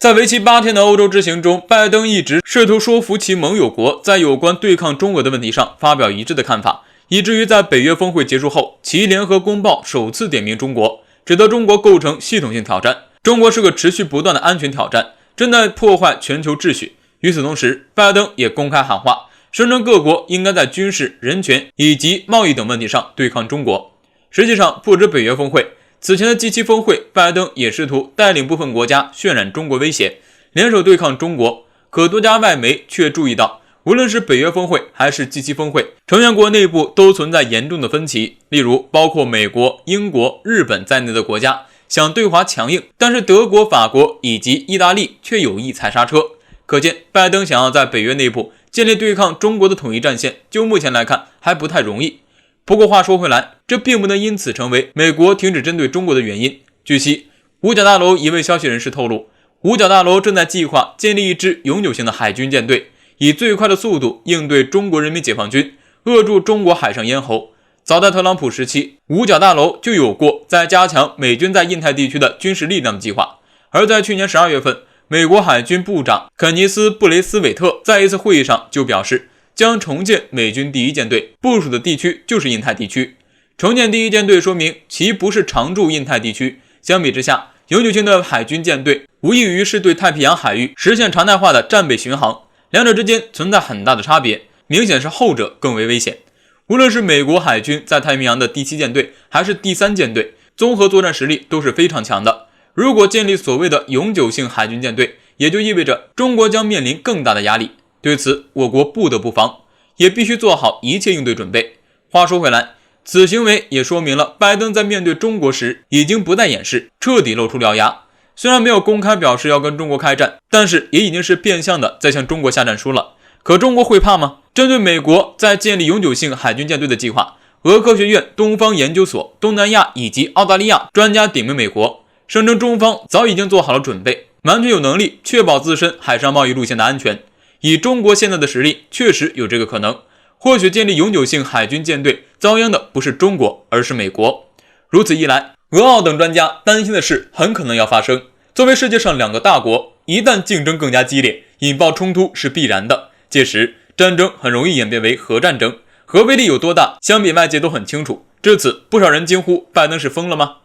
在为期8天的欧洲之行中，拜登一直试图说服其盟友国在有关对抗中国的问题上发表一致的看法，以至于在北约峰会结束后，其联合公报首次点名中国，指责中国构成系统性挑战，中国是个持续不断的安全挑战，正在破坏全球秩序。与此同时，拜登也公开喊话，声称各国应该在军事、人权以及贸易等问题上对抗中国。实际上，不止北约峰会，此前的 G7 峰会，拜登也试图带领部分国家渲染中国威胁，联手对抗中国。可多家外媒却注意到，无论是北约峰会还是 G7 峰会，成员国内部都存在严重的分歧。例如，包括美国、英国、日本在内的国家想对华强硬，但是德国、法国以及意大利却有意踩刹车。可见，拜登想要在北约内部建立对抗中国的统一战线，就目前来看还不太容易。不过话说回来，这并不能因此成为美国停止针对中国的原因。据悉，五角大楼一位消息人士透露，五角大楼正在计划建立一支永久性的海军舰队，以最快的速度应对中国人民解放军，扼住中国海上咽喉。早在特朗普时期，五角大楼就有过在加强美军在印太地区的军事力量的计划。而在去年12月份，美国海军部长肯尼斯·布雷斯韦特在一次会议上就表示，将重建美军第一舰队，部署的地区就是印太地区。重建第一舰队说明其不是常驻印太地区，相比之下，永久性的海军舰队无异于是对太平洋海域实现常态化的战备巡航，两者之间存在很大的差别，明显是后者更为危险。无论是美国海军在太平洋的第7舰队还是第3舰队，综合作战实力都是非常强的。如果建立所谓的永久性海军舰队，也就意味着中国将面临更大的压力。对此，我国不得不防，也必须做好一切应对准备。话说回来，此行为也说明了拜登在面对中国时已经不再掩饰，彻底露出獠牙。虽然没有公开表示要跟中国开战，但是也已经是变相的在向中国下战书了。可中国会怕吗？针对美国在建立永久性海军舰队的计划，俄科学院东方研究所、东南亚以及澳大利亚专家点名美国，声称中方早已经做好了准备，完全有能力确保自身海上贸易路线的安全。以中国现在的实力，确实有这个可能。或许建立永久性海军舰队遭殃的不是中国，而是美国。如此一来，俄澳等专家担心的事很可能要发生。作为世界上2个大国，一旦竞争更加激烈，引爆冲突是必然的。届时，战争很容易演变为核战争，核威力有多大，相比外界都很清楚。至此，不少人惊呼：拜登是疯了吗？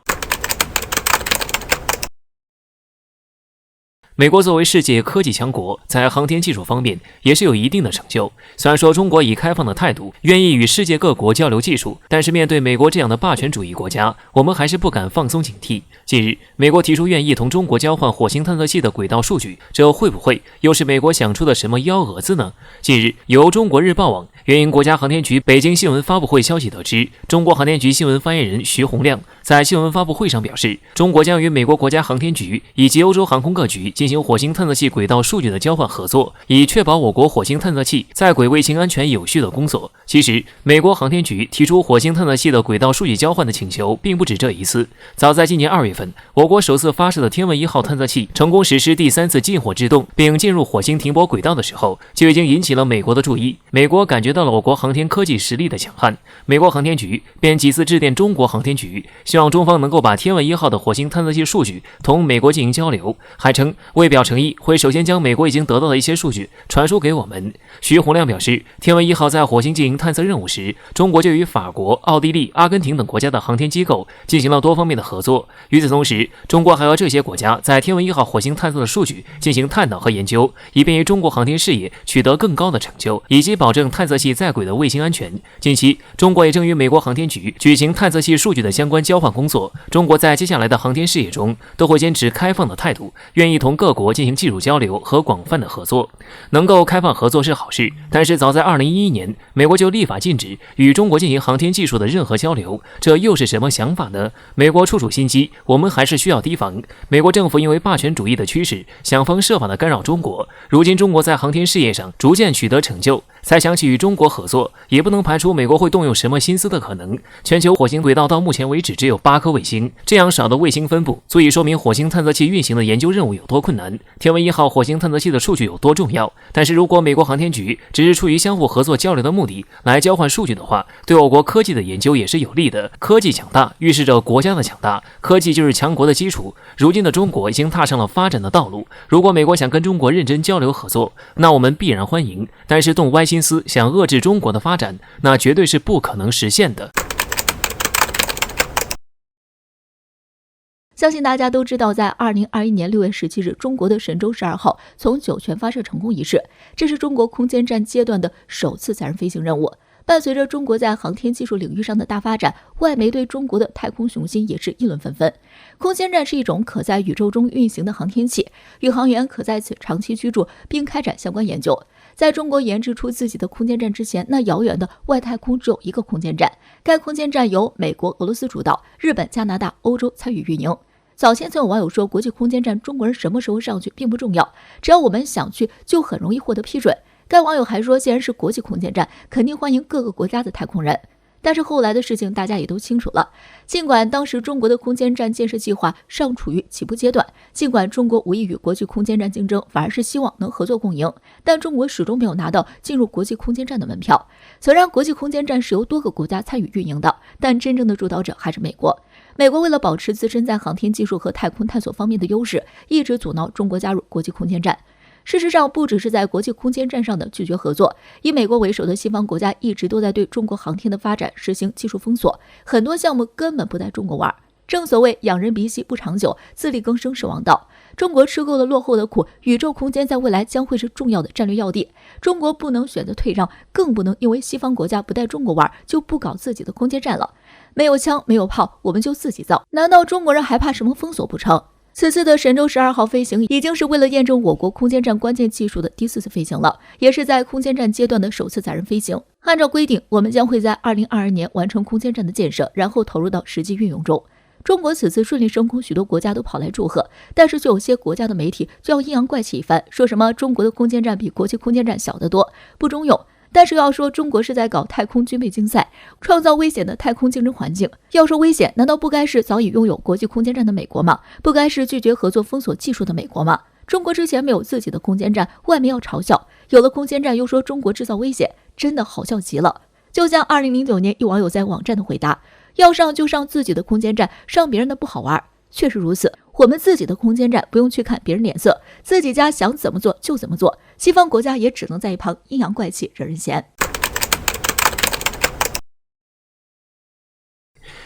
美国作为世界科技强国，在航天技术方面也是有一定的成就。虽然说中国以开放的态度愿意与世界各国交流技术，但是面对美国这样的霸权主义国家，我们还是不敢放松警惕。近日，美国提出愿意同中国交换火星探测器的轨道数据，这会不会又是美国想出的什么幺蛾子呢？近日，由中国日报网援引国家航天局北京新闻发布会消息得知，中国航天局新闻发言人徐洪亮在新闻发布会上表示，中国将与美国国家航天局以及欧洲航空各局进行火星探测器轨道数据的交换合作，以确保我国火星探测器在轨卫星安全有序的工作。其实，美国航天局提出火星探测器的轨道数据交换的请求并不止这一次。早在今年2月份，我国首次发射的天问1号探测器成功实施第3次进火制动，并进入火星停泊轨道的时候，就已经引起了美国的注意。美国感觉到了我国航天科技实力的强悍，美国航天局便几次致电中国航天局，希望中方能够把天问1号的火星探测器数据同美国进行交流，还称为表诚意，会首先将美国已经得到的一些数据传输给我们。徐洪亮表示，天问1号在火星进行探测任务时，中国就与法国、奥地利、阿根廷等国家的航天机构进行了多方面的合作。与此同时，中国还和这些国家在天问1号火星探测的数据进行探讨和研究，以便于中国航天事业取得更高的成就，以及保证探测器在轨的卫星安全。近期，中国也正与美国航天局举行探测器数据的相关交换工作。中国在接下来的航天事业中都会坚持开放的态度，愿意同各国进行技术交流和广泛的合作。能够开放合作是好事，但是早在2011年，美国就立法禁止与中国进行航天技术的任何交流，这又是什么想法呢？美国处处心机，我们还是需要提防。美国政府因为霸权主义的趋势，想方设法的干扰中国。如今中国在航天事业上逐渐取得成就，才想起与中国合作，也不能排除美国会动用什么心思的可能。全球火星轨道到目前为止只有8颗卫星，这样少的卫星分布，足以说明火星探测器运行的研究任务有多困难，天文1号火星探测器的数据有多重要。但是如果美国航天局只是出于相互合作交流的目的来交换数据的话，对我国科技的研究也是有利的。科技强大预示着国家的强大，科技就是强国的基础。如今的中国已经踏上了发展的道路，如果美国想跟中国认真交流合作，那我们必然欢迎，但是动歪心思想遏制中国的发展，那绝对是不可能实现的。相信大家都知道，在2021年6月17日，中国的神舟12号从酒泉发射成功一事，这是中国空间站阶段的首次载人飞行任务。伴随着中国在航天技术领域上的大发展，外媒对中国的太空雄心也是议论纷纷。空间站是一种可在宇宙中运行的航天器，宇航员可在此长期居住并开展相关研究。在中国研制出自己的空间站之前，那遥远的外太空只有一个空间站，该空间站由美国、俄罗斯主导，日本、加拿大、欧洲参与运营。早前曾有网友说，国际空间站中国人什么时候上去并不重要，只要我们想去就很容易获得批准。该网友还说，既然是国际空间站，肯定欢迎各个国家的太空人。但是后来的事情大家也都清楚了，尽管当时中国的空间站建设计划尚处于起步阶段，尽管中国无意与国际空间站竞争，反而是希望能合作共赢，但中国始终没有拿到进入国际空间站的门票。虽然国际空间站是由多个国家参与运营的，但真正的主导者还是美国。美国为了保持自身在航天技术和太空探索方面的优势，一直阻挠中国加入国际空间站。事实上，不只是在国际空间站上的拒绝合作，以美国为首的西方国家一直都在对中国航天的发展实行技术封锁，很多项目根本不在中国玩。正所谓养人鼻息不长久，自力更生是王道。中国吃够了落后的苦，宇宙空间在未来将会是重要的战略要地。中国不能选择退让，更不能因为西方国家不带中国玩就不搞自己的空间站了。没有枪没有炮，我们就自己造，难道中国人还怕什么封锁不成？此次的神舟12号飞行已经是为了验证我国空间站关键技术的第4次飞行了，也是在空间站阶段的首次载人飞行。按照规定，我们将会在2022年完成空间站的建设，然后投入到实际运用中。中国此次顺利升空，许多国家都跑来祝贺，但是就有些国家的媒体就要阴阳怪气一番，说什么中国的空间站比国际空间站小得多，不中用。但是要说中国是在搞太空军备竞赛，创造危险的太空竞争环境。要说危险，难道不该是早已拥有国际空间站的美国吗？不该是拒绝合作封锁技术的美国吗？中国之前没有自己的空间站，外媒要嘲笑；有了空间站又说中国制造危险，真的好笑极了。就像2009年一网友在网站的回答，要上就上自己的空间站，上别人的不好玩。确实如此，我们自己的空间站不用去看别人脸色，自己家想怎么做就怎么做，西方国家也只能在一旁阴阳怪气，惹人嫌。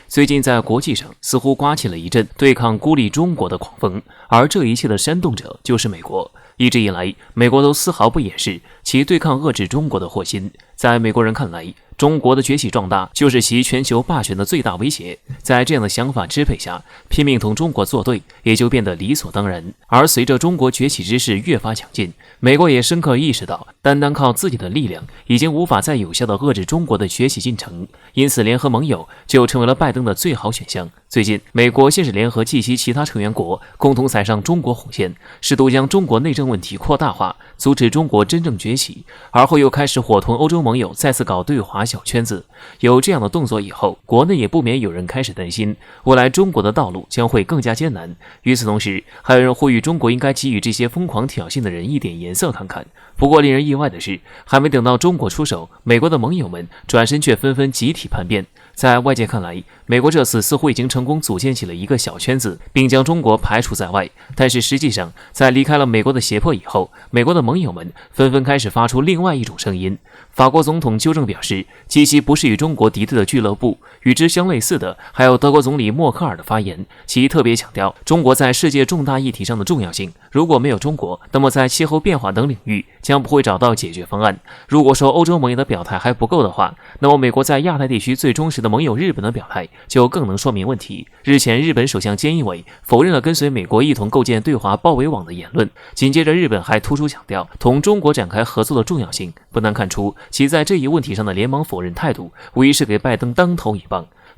最近在国际上似乎刮起了一阵对抗孤立中国的狂风，而这一切的煽动者就是美国。一直以来，美国都丝毫不掩饰其对抗遏制中国的祸心。在美国人看来，中国的崛起壮大就是其全球霸权的最大威胁。在这样的想法支配下，拼命同中国作对也就变得理所当然。而随着中国崛起之势越发强劲，美国也深刻意识到，单单靠自己的力量已经无法再有效地遏制中国的崛起进程，因此联合盟友就成为了拜登的最好选项。最近，美国先是联合 G7 其他成员国共同踩上中国红线，试图将中国内政问题扩大化，阻止中国真正崛起，而后又开始伙同欧洲盟友再次搞对华小圈子。有这样的动作以后，国内也不免有人开始担心，未来中国的道路将会更加艰难。与此同时，还有人呼吁中国应该给予这些疯狂挑衅的人一点颜色看看。不过令人意外的是，还没等到中国出手，美国的盟友们转身却纷纷集体叛变。在外界看来，美国这次似乎已经成功组建起了一个小圈子，并将中国排除在外。但是实际上，在离开了美国的胁迫以后，美国的盟友们纷纷开始发出另外一种声音。法国总统纠正表示，G7不是与中国敌对的俱乐部。与之相类似的还有德国总理默克尔的发言，其特别强调中国在世界重大议题上的重要性。如果没有中国，那么在气候变化等领域将不会找到解决方案。如果说欧洲盟友的表态还不够的话，那么美国在亚太地区最忠实的盟友日本的表态就更能说明问题。日前，日本首相菅义伟否认了跟随美国一同构建对华包围网的言论。紧接着，日本还突出强调同中国展开合作的重要性。不难看出，其在这一问题上的连忙否认态度，无疑是给拜登当头一棒。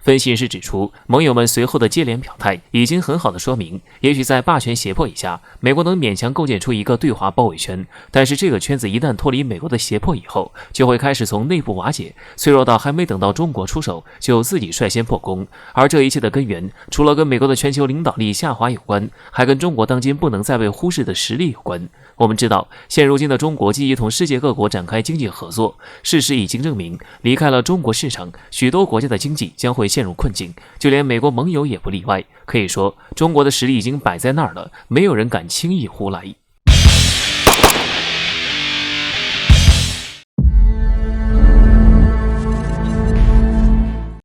分析人士指出，盟友们随后的接连表态已经很好的说明，也许在霸权胁迫以下，美国能勉强构建出一个对华包围圈，但是这个圈子一旦脱离美国的胁迫以后，就会开始从内部瓦解，脆弱到还没等到中国出手，就自己率先破功。而这一切的根源，除了跟美国的全球领导力下滑有关，还跟中国当今不能再被忽视的实力有关。我们知道，现如今的中国积极同世界各国展开经济合作，事实已经证明，离开了中国市场，许多国家的经济将会陷入困境，就连美国盟友也不例外。可以说，中国的实力已经摆在那儿了，没有人敢轻易胡来。